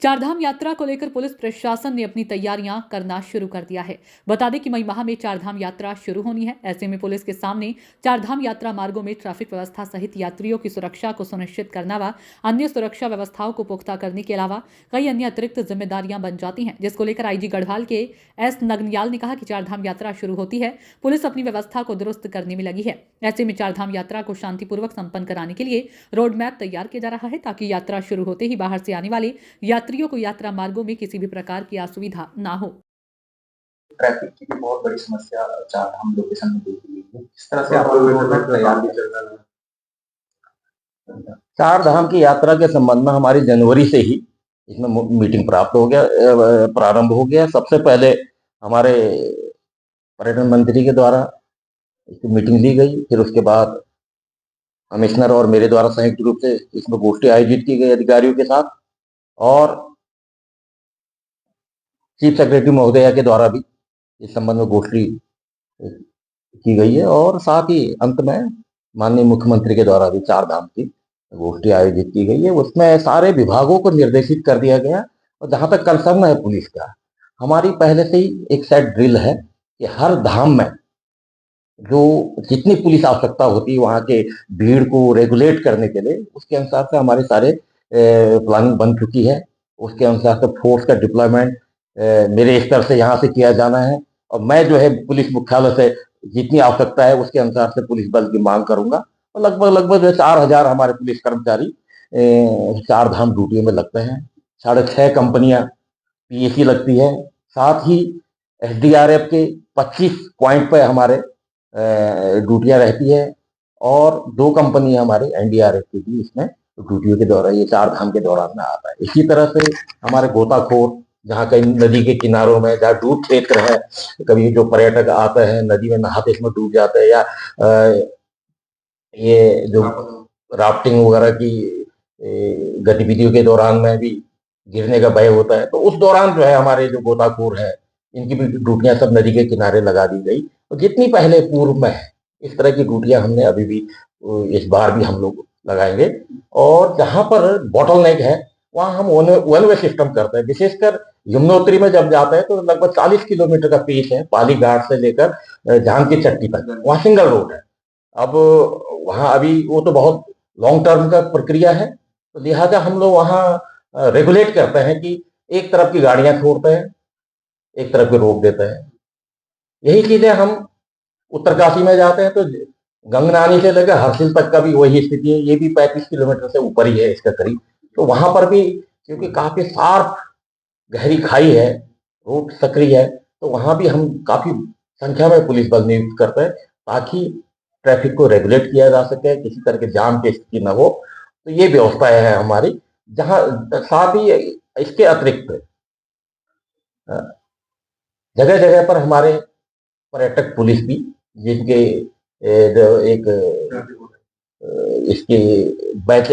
चारधाम यात्रा को लेकर पुलिस प्रशासन ने अपनी तैयारियां करना शुरू कर दिया है। बता दें कि मई माह में चारधाम यात्रा शुरू होनी है। ऐसे में पुलिस के सामने चारधाम यात्रा मार्गों में ट्रैफिक व्यवस्था सहित यात्रियों की सुरक्षा को सुनिश्चित करना व अन्य सुरक्षा व्यवस्थाओं को पुख्ता करने के अलावा कई अन्य अतिरिक्त जिम्मेदारियां बन जाती हैं, जिसको लेकर आईजी गढ़वाल के एस नगनियाल ने कहा कि चारधाम यात्रा शुरू होती है, पुलिस अपनी व्यवस्था को दुरुस्त करने में लगी है। ऐसे में चारधाम यात्रा को शांतिपूर्वक संपन्न कराने के लिए रोड मैप तैयार किया जा रहा है, ताकि यात्रा शुरू होते ही बाहर से आने वाले यात्रियों को यात्रा मार्गों में किसी भी प्रकार की असुविधा ना हो। ट्रैफिक की भी बहुत बड़ी समस्या चारधाम लोकेशन में देखी गई है। इस तरह से आप लोग तैयार भी चल रहा है। चार धाम की यात्रा के संबंध में हमारी जनवरी से ही इसमें मीटिंग प्रारंभ हो गया। सबसे पहले हमारे पर्यटन मंत्री के द्वारा इसकी मीटिंग ली गई, फिर उसके बाद कमिश्नर और मेरे द्वारा संयुक्त रूप से इसमें गोष्ठी आयोजित की गई अधिकारियों के साथ, और चीफ सेक्रेटरी महोदया के द्वारा भी इस संबंध में गोष्ठी की गई है, और साथ ही अंत में माननीय मुख्यमंत्री के द्वारा भी चार धाम की गोष्ठी आयोजित की गई है। उसमें सारे विभागों को निर्देशित कर दिया गया। और जहां तक कंसर्न है पुलिस का, हमारी पहले से ही एक सेट ड्रिल है कि हर धाम में जो जितनी पुलिस आवश्यकता होती है वहां के भीड़ को रेगुलेट करने के लिए, उसके अनुसार से हमारे सारे प्लानिंग बन चुकी है। उसके अनुसार से फोर्स का डिप्लॉयमेंट मेरे स्तर से यहाँ से किया जाना है, और मैं जो है पुलिस मुख्यालय से जितनी आवश्यकता है उसके अनुसार से पुलिस बल की मांग करूंगा। और लगभग 4,000 हमारे पुलिस कर्मचारी चार धाम ड्यूटी में लगते हैं। 6.5 कंपनियां पीएसी लगती है। साथ ही एसडीआरएफ के 25 पॉइंट पे हमारे ड्यूटियां रहती है, और 2 कंपनी हमारे एनडीआरएफ की भी इसमें ड्यूटियों के दौरान ये चार धाम के दौरान में आता है। इसी तरह से हमारे गोताखोर, जहाँ कहीं नदी के किनारों में जहाँ डूब क्षेत्र है, कभी जो पर्यटक आते हैं नदी में नहाते इसमें डूब जाते हैं, या ये जो राफ्टिंग वगैरह की गतिविधियों के दौरान में भी गिरने का भय होता है, तो उस दौरान जो है हमारे जो गोताखोर है इनकी भी ड्यूटियां सब नदी के किनारे लगा दी गई। और जितनी पहले पूर्व में है इस तरह की ड्यूटियां हमने अभी भी इस बार भी हम लोग लगाएंगे। और जहां पर बॉटल नेक है वहां हम वन वे सिस्टम करते हैं। विशेषकर यमुनोत्री में जब जाते हैं तो लगभग 40 किलोमीटर का पेच है, पाली घाट से लेकर झांग की चट्टी तक, वहां सिंगल रोड है। अब वहां अभी वो तो बहुत लॉन्ग टर्म का प्रक्रिया है, तो लिहाजा हम लोग वहां रेगुलेट करते हैं कि एक तरफ की गाड़ियां छोड़ते हैं, एक तरफ की रोक देते हैं। यही चीजें हम उत्तरकाशी में जाते हैं तो गंगनानी से लेकर हरसिल तक का भी वही स्थिति है। ये भी 35 किलोमीटर से ऊपर ही है इसका करीब। तो वहां पर भी क्योंकि काफी शार्प गहरी खाई है, रोड सक्रिय है, तो वहां भी हम काफी संख्या में पुलिस बल नियुक्त करते हैं, ताकि ट्रैफिक को रेगुलेट किया जा सके, किसी तरह के जाम की स्थिति न हो। तो ये व्यवस्था है हमारी। जहां साथ ही इसके अतिरिक्त जगह जगह पर हमारे पर्यटक पुलिस भी, जिनके जो एक इसके बैच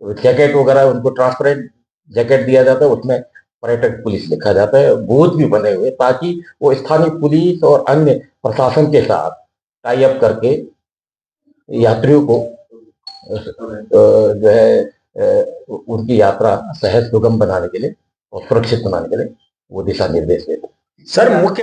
जैकेट वगैरह उनको ट्रांसपेरेंट जैकेट दिया जाता है, उसमें पर्यटक पुलिस लिखा जाता है। बूथ भी बने हुए ताकि वो स्थानीय पुलिस और अन्य प्रशासन के साथ टाई अप करके यात्रियों को जो है उनकी यात्रा सहज सुगम बनाने के लिए और सुरक्षित बनाने के लिए वो दिशा निर्देश देते हैं। सर मुख्य